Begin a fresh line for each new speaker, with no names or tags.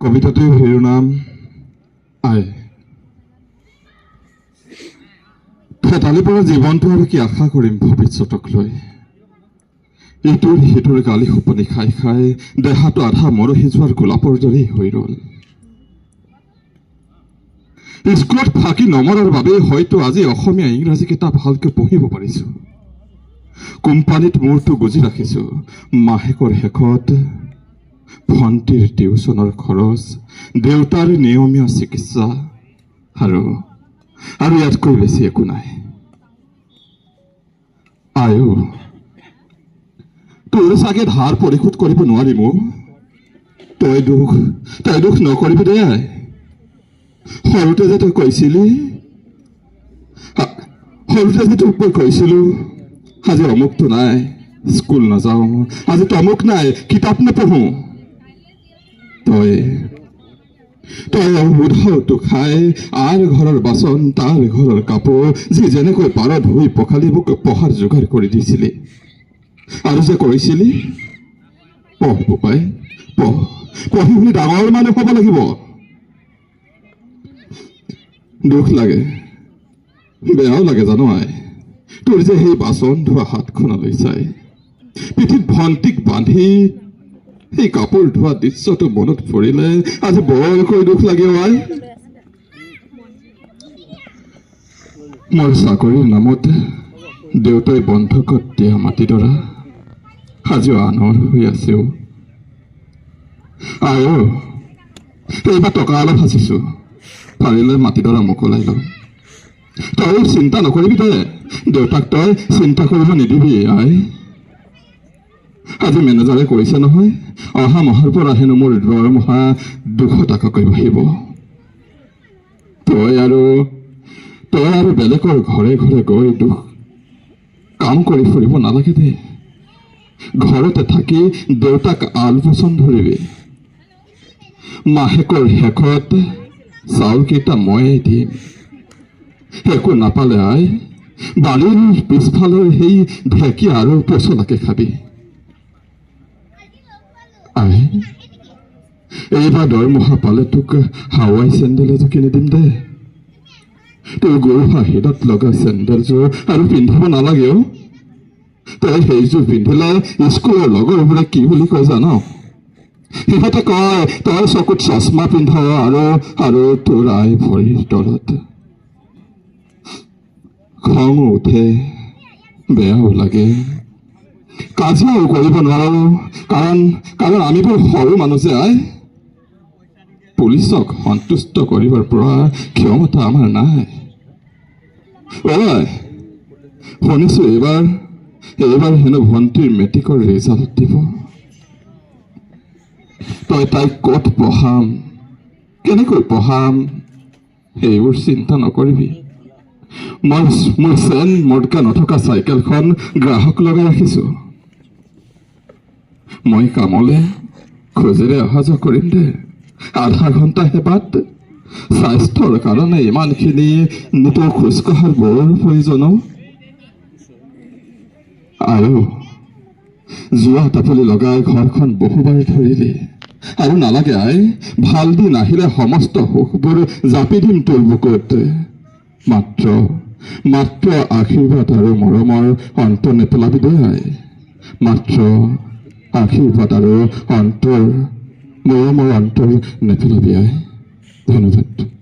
কবিতাটিৰ শিৰোনাম আই। ফেতালিৰ পৰা জীৱনটো আৰু কি আশা কৰিম ভৱিষ্যতক লৈ। ইটোৰ সিটোৰ গালি সোপনি খাই খাই দেহাটো আধা মৰহি যোৱাৰ গোলাপৰ দৰেই হৈ ৰল। স্কুলত ফাঁকি নমৰাৰ বাবেই হয়তো আজি অসমীয়া ইংৰাজী কিতাপ ভালকৈ পঢ়িব পাৰিছো। কোম্পানীত মূৰটো গুজি ৰাখিছো। মাহেকৰ শেষত ভণ্টিৰ টিউচনৰ খৰচ, দেউতাৰ নিয়মীয়া চিকিৎসা আৰু ইয়াতকৈ বেছি একো নাই। আয়ো, তোৰ চাগে ধাৰ পৰিশোধ কৰিব নোৱাৰিম। তই দুখ নকৰিবি দে। সৰুতে যে তই কৈছিলি, কৈছিলো আজি অমুকটো নাই, স্কুল নাযাওঁ, আজি তমুক নাই, কিতাপ নপঢ়ো। তই উধাওটো খাই আৰ ঘৰৰ বাচন, তাৰ ঘৰৰ কাপোৰ, যি যেনেকৈ পাৰ ধুই পখালি মোক পঢ়াৰ যোগাৰ কৰি দিছিলি। আৰু যে কৈছিলি পঢ় বোপাই, পঢ়ি শুনি ডাঙৰ মানুহ হ'ব লাগিব। দুখ লাগে, বেয়াও লাগে জানো আই, তোৰ যে সেই বাচন ধোৱা হাতখনলৈ চাই, পিঠিত ভণ্টিক বান্ধি সেই কাপোৰ ধোৱা দৃশ্যটো মনত পৰিলে আজি বৰকৈ দুখ লাগে আই। মোৰ চাকৰিৰ নামত দেউতাই বন্ধকত দিয়া মাটিডৰা আজিও আনৰ হৈ আছেও। আয়ো, এইবাৰ টকা অলপ সাঁচিছো, পাৰিলে মাটিডৰা মোকলাই লম। তই চিন্তা নকৰিবি দে, দেউতাক তই চিন্তা কৰিব নিদিবি আই। আজি মেনেজাৰে কৈছে নহয়, অহা মাহৰ পৰা হেনো মোৰ দৰমহা 200 টকাকৈ বাঢ়িব। তই আৰু বেলেগৰ ঘৰে ঘৰে গৈ কাম কৰি ফুৰিব নালাগে দে। ঘৰতে থাকি দেউতাক আলপৈচান ধৰিবি। মাহেকৰ শেষত চাউলকেইটা ময়ে দিম। একো নাপালে আই, বাৰীৰ পিছফালৰ সেই ঢেঁকীয়া আৰু পচলাকে খাবি। আই, এইবাৰ দৰমহা পালে তোক হাৱাই চেণ্ডেল এযোৰ কিনি দিম দে। তোৰ গৰুহা হিৰত লগা চেণ্ডেলযোৰ আৰু পিন্ধিব নালাগেও। তই সেইযোৰ পিন্ধিলে স্কুলৰ লগৰবোৰে কি বুলি কয় জান? সিহঁতে কয় তই চকুত চশমা পিন্ধ আৰু তোৰ আই ভৰিৰ তলত। খঙো উঠে, বেয়াও লাগে, কাজিয়াও কৰিব নোৱাৰো, কাৰণ আমিবোৰ সৰু মানুহ যে আই। পুলিচক সন্তুষ্ট কৰিবৰ পৰা ক্ষমতা আমাৰ নাই। শুনিছো এইবাৰ হেনো ভণ্টিৰ মেট্ৰিকৰ ৰিজাল্ট দিব। তই তাইক ক'ত পঢ়াম, কেনেকৈ পঢ়াম, সেইবোৰ চিন্তা নকৰিবি। মোৰ চেন মটকা নথকা চাইকেলখন গ্ৰাহক লগাই ৰাখিছো। মই কামলে খোজেৰে অহা যোৱা কৰিম দে, আধা ঘণ্টাহে বাট। স্বাস্থ্যৰ কাৰণে ইমানখিনি নিতৌ খোজকঢ়াৰ বৰ প্ৰয়োজন। আৰু যোৱা টাপলি লগাই ঘৰখন বহুবাৰ ধৰিলি, আৰু নালাগে আই, ভাল দিন আহিলে সমস্ত সুখবোৰ জাপি দিম তোৰ বুকুত। মাত্ৰ আশীৰ্বাদ আৰু মৰমৰ অন্ত নেপেলাবি দে আই। মাত্ৰ আশীৰ্বাদ আৰু মৰমৰ অন্তৰ নেপেলাবি আই। ধন্যবাদ।